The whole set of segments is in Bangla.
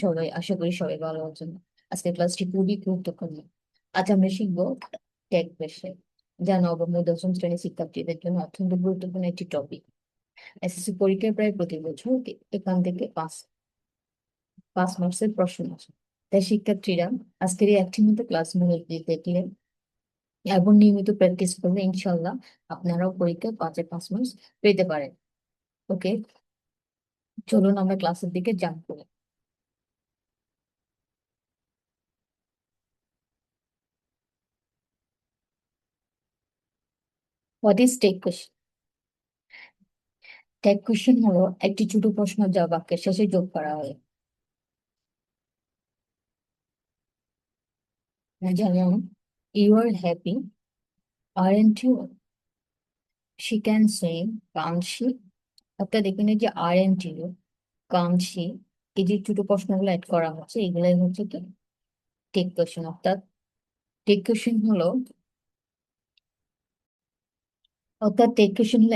সবাই আশা করি সবাই ভালো আছেন। আজকে ক্লাসটি খুবই গুরুত্বপূর্ণ। আজ আমরা শিখবো ট্যাগ বিষয়, যা নবম ও দশম শ্রেণীর শিক্ষার্থীদের জন্য অত্যন্ত গুরুত্বপূর্ণ একটি টপিক। এসএসসি পরীক্ষায় প্রায় প্রতি বছর এখান থেকে পাঁচ পাঁচ মার্কসের প্রশ্ন আসে। তাই শিক্ষার্থীরা আজকের এই একটি মতো ক্লাস মনোযোগ দেখলে এবং নিয়মিত প্র্যাকটিস করলে ইনশাল্লাহ আপনারাও পরীক্ষায় 5-এ 5 মার্কস পেতে পারেন। ওকে, চলুন আমরা ক্লাসের দিকে জাম্প করি। What is tag question? Tag question হলো একটি ছোট প্রশ্ন যা বাক্যের শেষে যোগ করা হয়। যেমন, you are happy, aren't you? She can swim, can't she? অর্থাৎ এখানে যে আরেন্ট ইউ, কান্ট শি, এই যে ছোট প্রশ্নগুলো অ্যাড করা হচ্ছে, এগুলাই হচ্ছে কি টেক কোয়েশ্চেন। অর্থাৎ টেক কোয়েশ্চেন হলো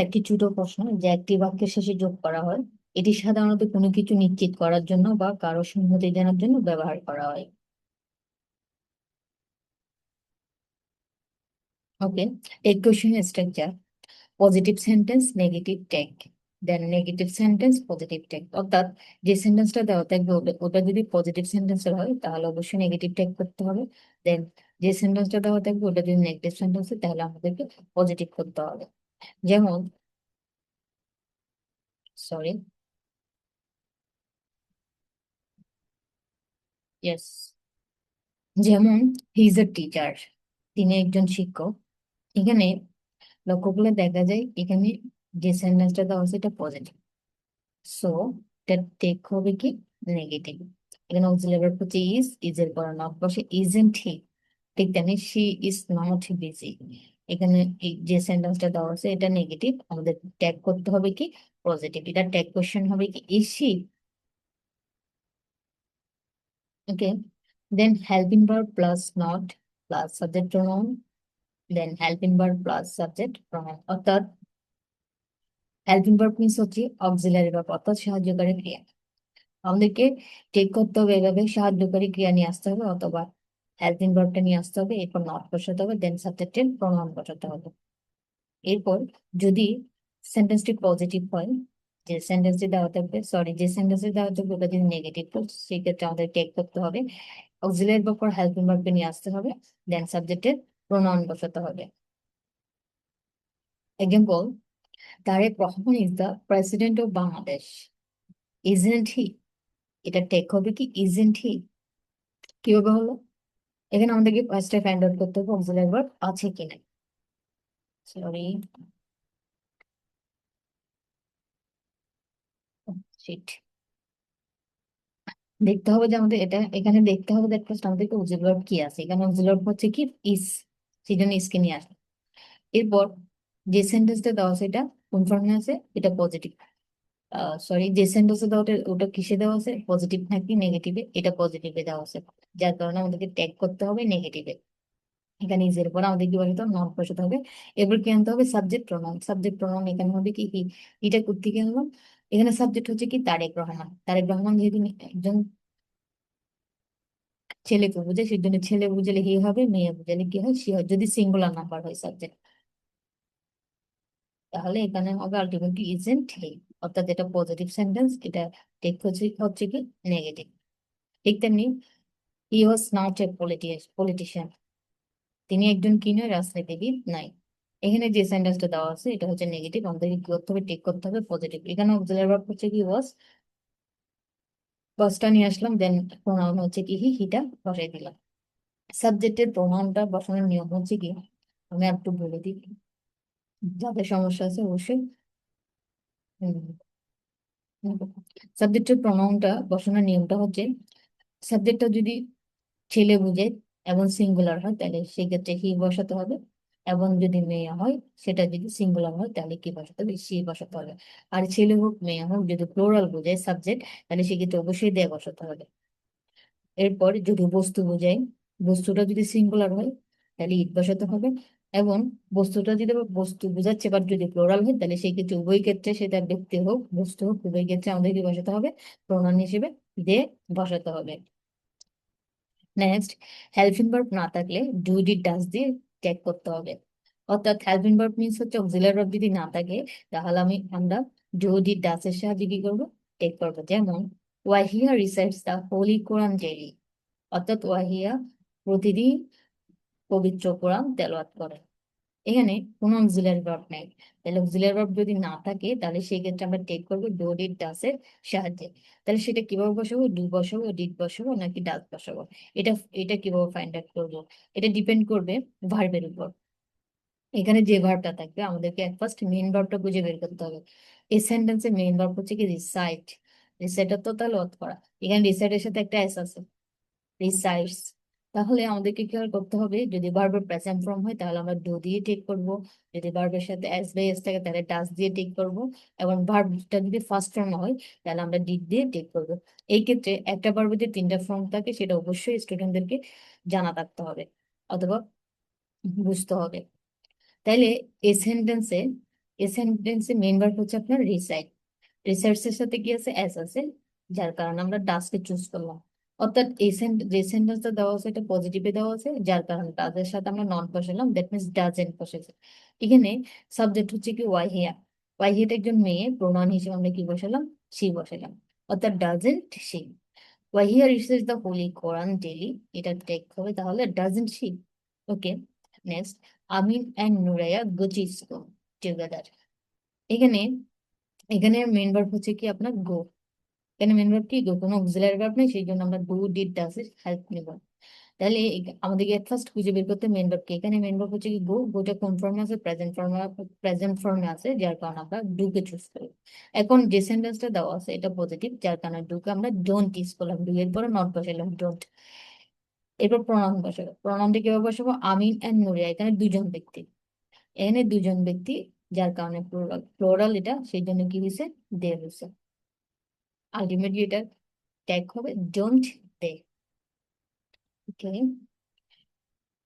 একটি ছোট প্রশ্ন যা একটি বাক্যের শেষে যোগ করা হয়। এটি সাধারণত কোনো কিছু নিশ্চিত করার জন্য বা কারো সম্মতি জানার জন্য ব্যবহার করা হয়। Okay, tag question structure: positive sentence, negative tag, then negative sentence, positive tag. অর্থাৎ যে সেন্টেন্সটা দেওয়া থাকবে ওটা যদি পজিটিভ সেন্টেন্সের হয় তাহলে অবশ্যই নেগেটিভ ট্যাগ করতে হবে। দেন যে সেন্টেন্সটা দেওয়া থাকবে ওটা যদি নেগেটিভ সেন্টেন্স হয় তাহলে আমাদেরকে পজিটিভ করতে হবে। যেমন, সরি, ইয়েস, যেমন হি ইজ এ টিচার, তিনি একজন শিক্ষক। এখানে লক্ষ্য করলে দেখা যায় এখানে যে সেন্টেন্সটা দেওয়া আছে এটা পজিটিভ, সো এটা টেক হবে কি নেগেটিভ। এখানে অক্সিলারি ভার্ব হচ্ছে ইজ এর পর নট বসে ইজেন্ট হি। ঠিক তেমনি শি ইজ নট বিজি। এখানে এই যে সেন্টেন্সটা দেওয়া আছে এটা নেগেটিভ, আমাদের ট্যাগ করতে হবে কি পজিটিভ। এটা ট্যাগ কোশ্চেন হবে কি is she? Okay, then helping verb plus not plus subject pronoun, then helping verb plus subject pronoun. অর্থাৎ হেল্পিং ভার্ব মিন্স হচ্ছে অক্সিলারি ভার্ব অর্থাৎ সাহায্যকারী ক্রিয়া। আমাদেরকে টেক করতে হবে, এভাবে সাহায্যকারী ক্রিয়া নিয়ে আসতে হবে অথবা হেল্পিং ভার্বটা নিয়ে আসতে হবে, এরপর নট বসাতে হবে, দেন সাবজেক্টের প্রোনাউন বসাতে হবে। এরপর যদি সেন্টেন্সটি পজিটিভ হয়, যে সেন্টেন্সটি দেওয়া থাকবে ওটা যদি নেগেটিভ হয় সেক্ষেত্রে আমাদের টেক করতে হবে, অক্সিলারি ভার্ব পর হেল্পিং ভার্বকে নিয়ে আসতে হবে, দেন সাবজেক্টের প্রোনাউন বসাতে হবে। Example, Tarique Rahman is the president of Bangladesh, isn't he? এটা টেক হবে কি ইজেন্ট হি। কিভাবে হলো? এখানে আমাদেরকে ফার্স্টে ফাইন্ড আউট করতে হবে অক্সিলারি ভার্ব আছে কিনা। সরি, শিট, দেখতে হবে যে আমাদের এটা এখানে দেখতে হবে দ্যাট ফার্স্ট আমাদেরকে অক্সিলারি ভার্ব কি আছে। এখানে অক্সিলারি ভার্ব হচ্ছে কি ইজ, সেই জন্য ইজকে নিয়ে আসে। এরপর যে সেন্টেন্সটা দেওয়া আছে এটা কোন ফর্মে আছে, এটা পজিটিভ। সরি, যে সেন্টেন্সটা দেওয়া ওটা কিসে দেওয়া আছে, পজিটিভ নাকি নেগেটিভে? এটা পজিটিভে দেওয়া আছে, যার কারণে আমাদেরকে ট্যাগ করতে হবে নেগেটিভে। এখানে ইজের পর আমাদের কি বলতে হবে নট বসাতে হবে। এবার কি আনতে হবে সাবজেক্ট প্রোনাউন। সাবজেক্ট প্রোনাউন এখানে হবে কি কি, এটা কোত্থেকে আনলাম? এখানে সাবজেক্ট হচ্ছে কি তারেক রহমান। তারেক রহমান যেহেতু একজন ছেলেকে বুঝে সেই জন্য ছেলে বুঝলে হি হবে, মেয়ে বুঝলে কি হয় সি হয়, যদি সিঙ্গুলার নাম্বার হয় সাবজেক্ট। তাহলে এখানে হবে আলটিমেটলি ইজেন্ট হি। অর্থাৎ এটা পজিটিভ সেন্টেন্স, এটা টেক হচ্ছে হচ্ছে কি নেগেটিভ। ঠিক তেমনি হি ওয়াজ নট এ পলিটিশিয়ান, তিনি একজন কি নয়, রাজনীতিবিদ নাই। এখানে যে সেন্টেন্সটা দেওয়া আছে এটা হচ্ছে নেগেটিভ, আমাদেরকে কি করতে হবে টেক করতে হবে পজিটিভ। এখানে অক্সিলারি ভার্ব হচ্ছে কি ওয়াজ, ওয়াজটা নিয়ে আসলাম, দেন প্রোনাউন হচ্ছে কি হিটা বসাই দিলাম। সাবজেক্টের প্রোনাউনটা বসানোর নিয়ম হচ্ছে কি, আমি একটু বলে দিই, যাদের সমস্যা আছে অবশ্যই। সাবজেক্টের প্রোনাউনটা বসানোর নিয়মটা হচ্ছে, সাবজেক্টটা যদি ছেলে বুঝে এবং সিঙ্গুলার হয় তাহলে সেক্ষেত্রে হি বসাতে হবে, এবং যদি মেয়ে হয় সেটা যদি সিঙ্গুলার হয় তাহলে কি বসাতে হবে, সি বসাতে হবে। আর ছেলে হোক মেয়ে হোক যদি প্লোরাল বোঝায় সাবজেক্ট তাহলে সেক্ষেত্রে অবশ্যই দে বসাতে হবে। এরপর যদি বস্তু বোঝায়, বস্তুটা যদি সিঙ্গুলার হয় তাহলে ইট বসাতে হবে, এবং বস্তুটা যদি বস্তু বোঝাচ্ছে, বাট যদি প্লোরাল হয় তাহলে সেই ক্ষেত্রে উভয় ক্ষেত্রে, সেটা ব্যক্তি হোক বস্তু হোক, উভয় ক্ষেত্রে আমাদের কি বসাতে হবে? প্রোনাউন হিসেবে দে বসাতে হবে। নেক্সট, হেল্পিং ভার্ব না থাকলে ডু ডিড ডাজ দিয়ে ট্যাগ করতে হবে। অর্থাৎ হেল্পিং ভার্ব মিন্স হচ্ছে অক্সিলারি ভার্ব যদি না থাকে তাহলে আমরা ডু ডিড ডাজ এর সাহায্যে কি করবো? ট্যাগ করবো। যেমন Wahiya recites the holy Quran daily, অর্থাৎ ওয়াহিয়া প্রতিদিন পবিত্র কোরআন তেলাওয়াত করে। এখানে কোনো অক্সিলারি ভার্ব নেই, তাহলে অক্সিলারি ভার্ব যদি না থাকে তাহলে সেই ক্ষেত্রে আমরা টেক করবো ডু ডিড ডাস এর সাহায্যে। তাহলে সেটা কিভাবে বসাবো? ডু বসাবো, ডিড বসাবো, নাকি ডাস বসাবো? এটা এটা কিভাবে ফাইন্ড আউট করবো? এটা ডিপেন্ড করবে ভার্বের উপর। এখানে যে ভার্বটা থাকবে আমাদেরকে ফার্স্ট মেইন ভার্বটা খুঁজে বের করতে হবে। এই সেন্টেন্সে মেইন ভার্ব হচ্ছে কি রিসাইট। রিসাইটার তো তাহলে অর্থ করা, এখানে রিসাইটের সাথে একটা এস আছে, রিসাইটস। তাহলে আমাদেরকে কি করতে হবে? যদি ভার্বের প্রেজেন্ট ফর্ম হয় তাহলে আমরা ডু দিয়ে টেক করব, যদি ভার্বের সাথে এস বাই এস থাকে তাহলে ডাস দিয়ে টেক করব, এবং ভার্বটা যদি ফার্স্ট ফর্ম হয় তাহলে আমরা ডিড দিয়ে টেক করব। এই ক্ষেত্রে একটা ভার্বের যে তিনটা ফর্ম থাকে সেটা অবশ্যই স্টুডেন্টদেরকে জানা থাকতে হবে অথবা বুঝতে হবে। তাইলে এই সেন্টেন্সে মেইন ভার্ব হচ্ছে আপনার রিসাইট। রিসার্চ এর সাথে কি আছে? এস আছে, যার কারণে আমরা ডাসকে চুজ করলাম। অর্থাৎ এই যে সেন্টেন্সটা দেওয়া আছে এটা পজিটিভে দেওয়া আছে, যার কারণে ডাজের সাথে আমরা নট বসালাম, দ্যাট মিনস ডাজেন্ট বসেছে। এখানে সাবজেক্ট হচ্ছে কি ওয়াহিয়া। ওয়াহিয়াটা একজন মেয়ে, প্রোনাউন হিসেবে আমরা কি বসালাম? সি বসালাম। অর্থাৎ doesn't she. Wahiya research the holy Quran daily, এটা টেক হবে, তাহলে doesn't she. Okay. Next, Amin and Nuraiya go to school together. এখানে এখানে মেইন ভার্ব হচ্ছে কি আপনার গো। এখানে মেন ভার্ব কি গো, কোনো অক্সিলারি ভার্ব নেই, সেই জন্য আমরা ডু ডিড ডাজ এর হেল্প নেব। তাহলে আমাদেরকে ফার্স্ট খুঁজে বের করতে মেন ভার্ব কি। এখানে মেন ভার্ব হচ্ছে কি গো, গোটা কোন ফর্মে আছে? প্রেজেন্ট ফর্মে আছে, যার কারণে আমরা ডু কে চুজ করি। এখন যে সেন্টেন্সটা দেওয়া আছে এটা পজিটিভ, যার কারণে ডু কে আমরা ডোন্ট ইউজ করলাম, ডু এর পরে নট বসালাম, ডোন্ট। এরপর প্রনাউন বসাবো। প্রনাউনটা কিভাবে বসাবো? আমিন এন্ড নুরিয়া, এখানে দুজন ব্যক্তি, এখানে দুজন ব্যক্তি, যার কারণে প্লোরাল, এটা সেই জন্য কি হয়েছে? দে হয়েছে। আলটিমেটলি এটা ট্যাগ হবে ডোন্ট দে। ওকে।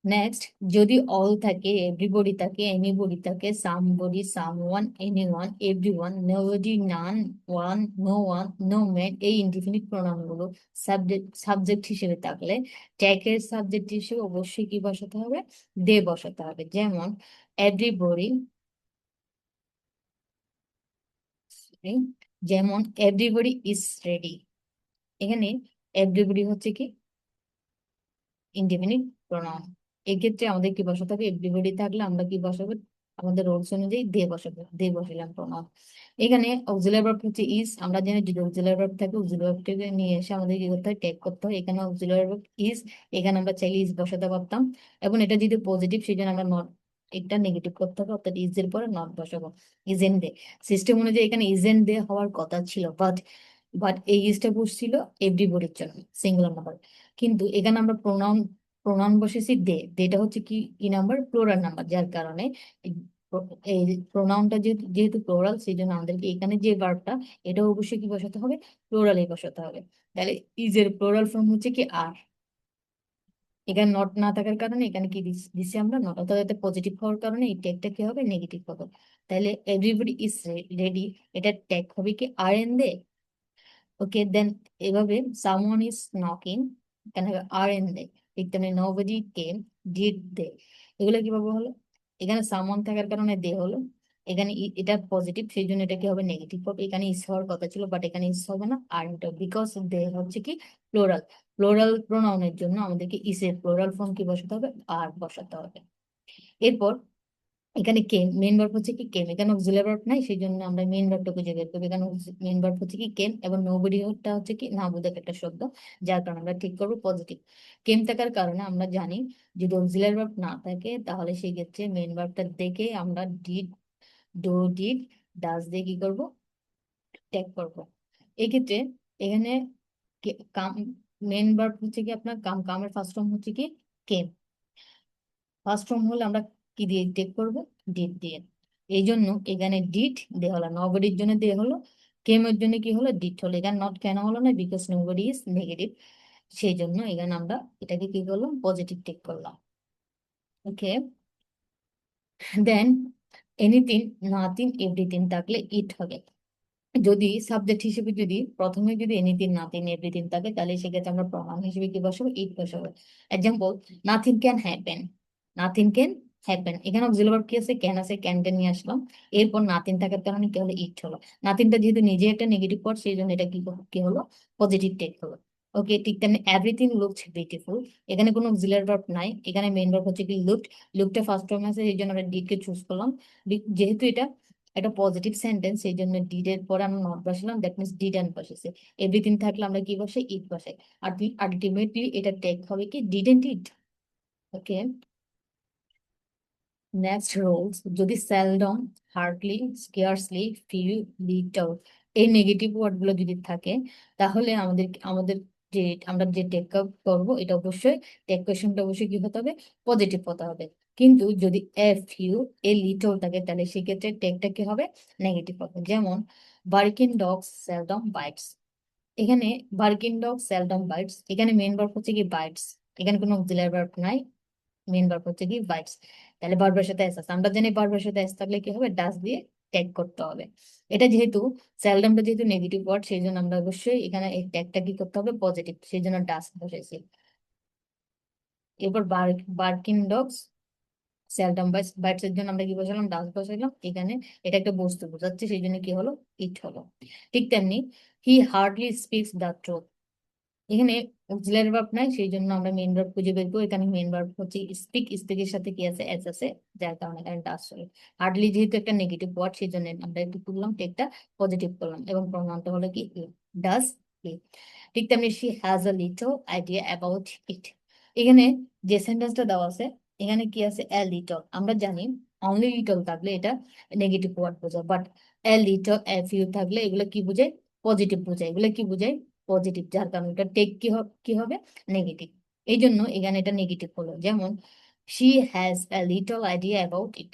নেক্সট, যদি অল থাকে, এভরিবডি থাকে, এনিবডি থাকে, somebody, someone, anyone, everyone, nobody, none, one, no man, এই ইনডিফিনিট প্রোনাউন গুলো সাবজেক্ট হিসেবে থাকলে ট্যাগের সাবজেক্ট হিসেবে অবশ্যই কি বসাতে হবে? দে বসাতে হবে। যেমন এভরিবডি, যেমন এভরিবডি ইজ রেডি। এখানে এভরিবডি হচ্ছে কি ইনডিফিনিট প্রোনাউন। এক্ষেত্রে আমাদের কি বসাতে হবে? এভরিবডি থাকলে আমরা কি বসাবো? আমাদের রোলস অনুযায়ী দে বসাবো, দে বসালাম প্রোনাউন। এখানে অক্সিলারি ভার্ব হচ্ছে ইজ। আমরা জানি যদি অক্সিলারি ভার্ব থাকে অক্সিলারি ভার্বটাকে নিয়ে এসে আমাদের কি করতে হয়? ট্যাগ করতে হয়। এখানে অক্সিলারি ভার্ব ইজ, এখানে আমরা চাইলে ইজ বসাতে পারতাম, এবং এটা যদি পজিটিভ সেই জন্য আমরা নট, এটা নেগেটিভ করতে হবে, অর্থাৎ ইজ এর পরে নট বসাবো। ইজেন দে, সিস্টেম অনুযায়ী এখানে ইজেন দে হওয়ার কথা ছিল, বাট এই ইজটা বসছিল এভরিবডির জন্য, সিঙ্গুলার নাম্বার। কিন্তু এখানে আমরা প্রোনাউন প্রোনাউন বসেছি দে, এটা হচ্ছে কি কি নাম্বার? প্লোরাল নাম্বার, যার কারণে এই এই প্রোনাউনটা যেহেতু প্লোরাল সেই জন্য আমাদেরকে এখানে যে ভার্বটা এটা অবশ্যই কি বসাতে হবে? প্লোরালে বসাতে হবে। তাহলে ইজের প্লোরাল ফর্ম হচ্ছে কি আর। এখানে নট না থাকার কারণে এখানে কি দিচ্ছি আমরা? নট, অর্থাৎ এটা পজিটিভ হওয়ার কারণে এই ট্যাগটা কি হবে? নেগেটিভ হবে। তাহলে এভরিবডি ইজ রেডি, এটা ট্যাগ হবে কি আর এন দে। ওকে দেন, এভাবে সামওয়ান ইজ নকিং, এখানে হবে আর এন দে। ঠিক তেমনি নোবডি কেম, ডিড দে। এগুলো কিভাবে হলো? এখানে সামওয়ান থাকার কারণে দে হলো, এখানে এটা পজিটিভ সেই জন্য এটা কি হবে? নেগেটিভ হবে। এখানে ইস হওয়ার কথা ছিল, বাট এখানে ইস হবে না, আর এটা বিকজ দে হচ্ছে কি প্লোরাল। প্রোনাউনের জন্য আমাদেরকে ইসের প্লোরাল ফর্ম কি বসাতে হবে? আর বসাতে হবে। এরপর এখানে কেম, মেইন ভার্ব হচ্ছে কি কেম, এখানে অক্সিলারি ভার্ব নাই সেই জন্য আমরা মেইন ভার্বটা খুঁজে বের করবো। এখানে মেইন ভার্ব হচ্ছে কি কেম, এবং নোবডি টা হচ্ছে কি না বোধক একটা শব্দ, যার কারণে আমরা ঠিক করবো পজিটিভ। কেম থাকার কারণে আমরা জানি যদি অক্সিলারি ভার্ব না থাকে তাহলে সেই ক্ষেত্রে মেইন ভার্বটা দেখে আমরা ডিড, ডু ডিড, ডাজ দিয়ে কি করবো? ট্যাগ করবো। এক্ষেত্রে এখানে কাম, মেইন ভার্ব হচ্ছে কি আপনার কাম, কামের ফার্স্ট ফর্ম হচ্ছে কি কেম। ফার্স্ট ফর্ম হলে আমরা কি দিয়ে টেক করবো? ডিড দিয়ে। এই জন্য এখানে ডিড দেওয়া হলো, নবডির জন্য দেওয়া হলো, কেমের জন্য কি হলো? ডিড হলো। এখানে নট কেন হলো না? বিকজ নবডি ইজ নেগেটিভ, সেই জন্য এখানে আমরা এটাকে কি করলাম? পজিটিভ টেক করলাম। ওকে। দেন এনিথিং, নাথিং, এভরিথিং থাকলে ইট হবে। যদি সাবজেক্ট হিসেবে যদি প্রথমে যদি এনিথিং, নাথিং, এভরিথিং থাকে, তাহলে সেক্ষেত্রে আমরা প্রনাউন হিসেবে কি বসাবো? ইট বসাবো। Example, nothing can happen. Nothing can happen, এখানে অক্সিলারি ভার্ব কি আছে? ক্যান আছে, ক্যানটা নিয়ে আসলাম। এরপর নাথিং থাকার কারণে কি হলো? ইট হলো। নাথিংটা যেহেতু নিজে একটা নেগেটিভ ওয়ার্ড, সেই জন্য এটা কি হলো? পজিটিভ টেক হলো। ওকে, ঠিক তেমনি এভরিথিং লুকস বিউটিফুল, এখানে কোনো অক্সিলারি ভার্ব নাই, এখানে মেইন ভার্ব হচ্ছে কি লুকড। লুকটা ফার্স্ট ফর্ম আছে, এই জন্য আমরা ডিড কে চুজ করলাম। যেহেতু এটা একটা পজিটিভ সেন্টেন্স, সেই জন্য ডিড এর পরে আমরা নট বসালাম, দ্যাট মিনস ডিড এন্ড বসেছে। এভরিথিং থাকলে আমরা কি বসাই? ইট বসাই। আর আলটিমেটলি এটা টেক হবে কি? Didn't it. Okay, next rules, যদি seldom, hardly, scarcely, few, little, এই নেগেটিভ ওয়ার্ড গুলো যদি থাকে, তাহলে আমাদের আমাদের যে আমরা যে টেক আপ করবো, এটা অবশ্যই টেক কোয়েশনটা অবশ্যই কি হতে হবে? পজিটিভ হতে হবে। কিন্তু যদি এ ফিউ, এ লিটল থাকে, তাহলে সেক্ষেত্রে টেকটা কি হবে? নেগেটিভ হবে। যেমন বার্কিং ডগস সেলডম বাইটস, এখানে বার্কিং ডগ সেলডম বাইটস, এখানে মেন ভার্ব হচ্ছে কি বাইটস, এখানে কোনো অক্সিলারি ভার্ব নাই, মেন ভার্ব হচ্ছে কি বাইটস। তাহলে ভার্বের সাথে এস আছে, আমরা জানি ভার্বের সাথে এস থাকলে কি হবে? ডাস দিয়ে ট্যাগ করতে হবে। এটা যেহেতু সেলডমটা যেহেতু নেগেটিভ ওয়ার্ড, সেই জন্য আমরা অবশ্যই এখানে এই ট্যাগটা কি করতে হবে? পজিটিভ, সেই জন্য ডাস বসেছি। এরপর বার্কিং ডগস সেলডম বাইটস এর জন্য আমরা কি বসালাম? ডাস বসাইলাম এখানে। এটা একটা বস্তু বোঝাচ্ছে, সেই জন্য কি হলো? ইট হলো। ঠিক তেমনি হি হার্ডলি স্পিক্স দ্য ট্রুথ, এখানে অক্সিলারি ভার্ব নাই, সেই জন্য আমরা মেইন ভার্ব খুঁজে বের করি। এখানে মেইন ভার্ব হচ্ছে স্পিক, স্পিকের সাথে কি আছে? এস আছে, যার কারণে এখানে ডাস হলো। হার্ডলি যেহেতু একটা নেগেটিভ ওয়ার্ড, সেই জন্য আমরা একটু করলাম, টেকটা পজিটিভ করলাম, এবং প্রনাউনটা হলো কি? ডাস হি। ঠিক তেমনি she has a little idea about it, এখানে যে সেন্টেন্সটা দেওয়া আছে, এখানে কি আছে? এ লিটল, আমরা জানি অনলি লিটল থাকলে এটা নেগেটিভ ওয়ার্ড বোঝায়, but a little, a few থাকলে এগুলো কি বোঝায়? পজিটিভ বোঝায়। এগুলো কি বোঝায়? পজিটিভ, যার কারণে এটা টেক কি হবে? নেগেটিভ। এই জন্য এখানে এটা নেগেটিভ হলো। যেমন she has a little idea about it,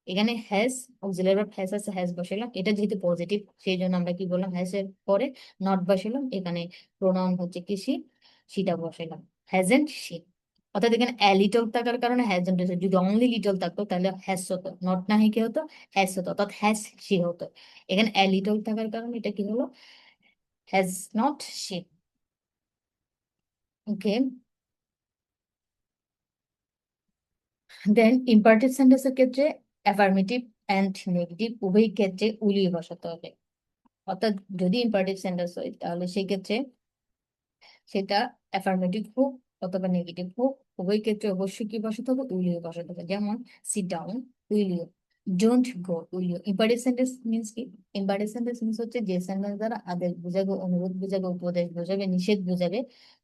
এখানে হ্যাজ অক্সিলারি ভার্ব হ্যাজ আছে, হ্যাজ বসাইলাম, এটা যেহেতু পজিটিভ, সেই জন্য আমরা কি বললাম? হ্যাজ এর পরে নট বসাইলাম, এখানে প্রোনাউন হচ্ছে কি? শি, সিটা বসাইলাম। হ্যাজেন্ট শি, অর্থাৎ এখানে এ লিটল থাকার কারণে হ্যাজেন্ট হয়েছে। যদি অনলি লিটল থাকতো তাহলে হ্যাজ হতো, নট না কি হতো? হ্যাজ হতো, অর্থাৎ হ্যাজ শি হতো। এখানে এ লিটল থাকার কারণে এটা কি হলো? Has not she. Okay, then imperative সেন্টেন্সের ক্ষেত্রে অ্যাফার্মেটিভ অ্যান্ড নেগেটিভ উভয় ক্ষেত্রে উলিয়ে বসাতে হবে। অর্থাৎ যদি ইম্পারেটিভ সেন্টেন্স হয়, তাহলে সেই ক্ষেত্রে সেটা অ্যাফার্মেটিভ হোক অথবা নেগেটিভ হোক, উভয় ক্ষেত্রে অবশ্যই কি বসাতে হবে? উইলিও বসাতে হবে। যেমন sit down, will you. Don't go, will you. Imperative sentence means কি? ইম্পারেটিভ সেন্টেন্স মিনস হচ্ছে যে সেন্টেন্স দ্বারা আদেশ বোঝাবে, অনুরোধ বোঝাবে, উপদেশ বোঝাবে, নিষেধ বোঝাবে,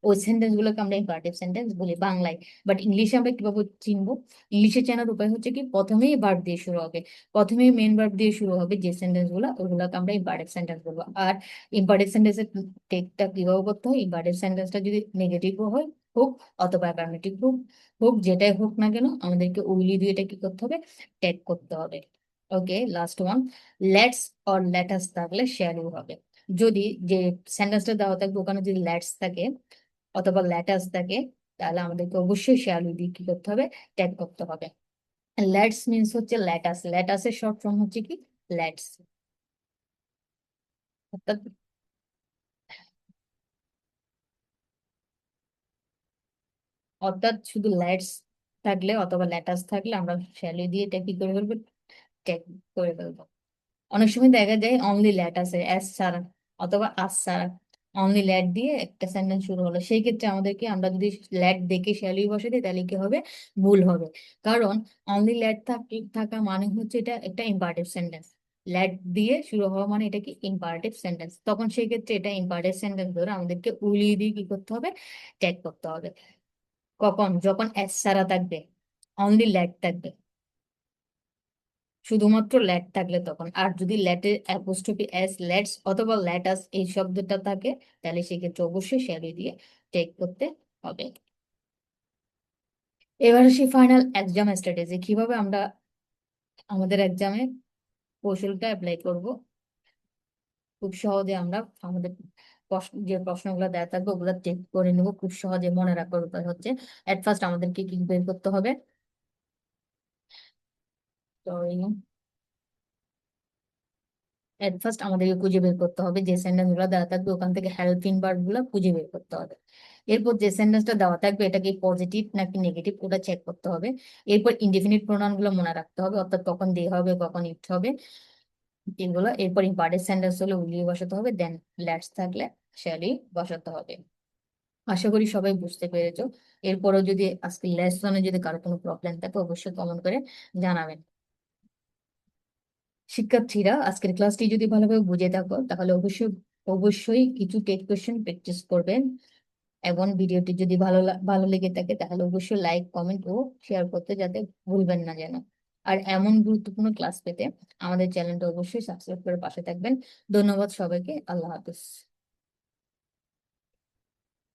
ওই সেন্টেন্স গুলোকে আমরা ইম্পারেটিভ সেন্টেন্স বলি বাংলায়। বাট ইংলিশে আমরা কিভাবে চিনবো? ইংলিশে চেনার উপায় হচ্ছে কি? প্রথমেই ভার্ব দিয়ে শুরু হবে, প্রথমেই মেন ভার্ব দিয়ে শুরু হবে যে সেন্টেন্স গুলো, ওইগুলোকে আমরা ইম্পারেটিভ সেন্টেন্স বলবো। আর ইম্পারেটিভ সেন্টেন্সের টেকটা কিভাবে করতে হয়? ইম্পারেটিভ সেন্টেন্সটা যদি নেগেটিভও হয় হোক অথবা অ্যাফার্মেটিভ হোক হোক, যেটাই হোক না কেন, আমাদেরকে উইলি দিয়ে এটা কি করতে হবে? টেক করতে হবে। Okay, last one, let's or let us থাকলে শ্যাল ইউ হবে। যদি যে সেন্টেন্সটা দেওয়া থাকবে ওখানে যদি লেটস থাকে অথবা লেটাস থাকে, তাহলে আমাদেরকে অবশ্যই শ্যাল ইউ দিয়ে কি করতে হবে? ট্যাগ করতে হবে। লেটস মিনস হচ্ছে লেটাস, লেটাসের শর্ট ফর্ম হচ্ছে কি? লেটস। অর্থাৎ অর্থাৎ শুধু লেটস থাকলে অথবা লেটাস থাকলে আমরা শ্যালো দিয়ে এটা কি করে ফেলবো? ট্যাগ করে ফেলবো। অনেক সময় দেখা যায় অনলি লেট আছে, এস ছাড়া অথবা আস ছাড়া, অনলি লেট দিয়ে একটা সেন্টেন্স শুরু হলো, সেই ক্ষেত্রে আমাদেরকে আমরা যদি লেট দেখে শ্যালোই বসে দিই, তাহলে কি হবে? ভুল হবে। কারণ অনলি লেট থাকা মানে হচ্ছে এটা একটা ইম্পারেটিভ সেন্টেন্স। লেট দিয়ে শুরু হওয়া মানে এটা কি? Imperative sentence. তখন সেই ক্ষেত্রে এটা ইম্পারেটিভ সেন্টেন্স ধরে আমাদেরকে উলি দিয়ে কি করতে হবে? ট্যাগ করতে হবে। কখন? যখন এস ছাড়া থাকবে, অনলি লেট থাকবে, শুধুমাত্র লেট থাকলে তখন। আর যদি লেটের অ্যাপোস্ট্রফি এস, লেটস অথবা লেটাস এই শব্দটা থাকে, তাহলে সেক্ষেত্রে অবশ্যই শ্যালো দিয়ে টেক করতে হবে। এবার আসি ফাইনাল এক্সাম স্ট্র্যাটেজি, কিভাবে আমরা আমাদের এক্সামে কৌশলটা অ্যাপ্লাই করব। খুব সহজে আমরা আমাদের যে প্রশ্নগুলো দেওয়া থাকবে ওগুলো টেক করে নেবো, খুব সহজে মনে রাখার উপায় হচ্ছে, এট ফার্স্ট আমাদেরকে কি বের করতে হবে? সরি, এট ফার্স্ট আমাদেরকে খুঁজে বের করতে হবে যে সেন্টেন্স গুলো দেওয়া থাকবে ওখান থেকে হেল্পিং ভার্ব গুলো খুঁজে বের করতে হবে। এরপর যে সেন্টেন্সটা দেওয়া থাকবে এটা কি পজিটিভ নাকি নেগেটিভ ওটা চেক করতে হবে। এরপর ইনডিফিনিট প্রোনাউন গুলো মনে রাখতে হবে, অর্থাৎ কখন দে হবে কখন ইট হবে এগুলো। এরপর ইম্পার্টেন্ট সেন্টেন্স হলে উইল বসাতে হবে, দেন লেটস থাকলে শ্যালি বসাতে হবে। আশা করি সবাই বুঝতে পেরেছো। এরপরও যদি আজকে লেসনে যদি কারো কোনো প্রবলেম থাকে অবশ্যই কমেন্ট করে জানাবেন। শিক্ষার্থীরা আজকের ক্লাসটি যদি ভালোভাবে বুঝে থাকো তাহলে অবশ্যই অবশ্যই কিছু টেট কোশ্চেন প্র্যাকটিস করবেন। এবং ভিডিওটি যদি ভালো লেগে থাকে তাহলে অবশ্যই লাইক কমেন্ট ও শেয়ার করতে যাতে ভুলবেন না যেন। আর এমন গুরুত্বপূর্ণ ক্লাস পেতে আমাদের চ্যানেলটা অবশ্যই সাবস্ক্রাইব করে পাশে থাকবেন। ধন্যবাদ সবাইকে, আল্লাহ হাফিজ।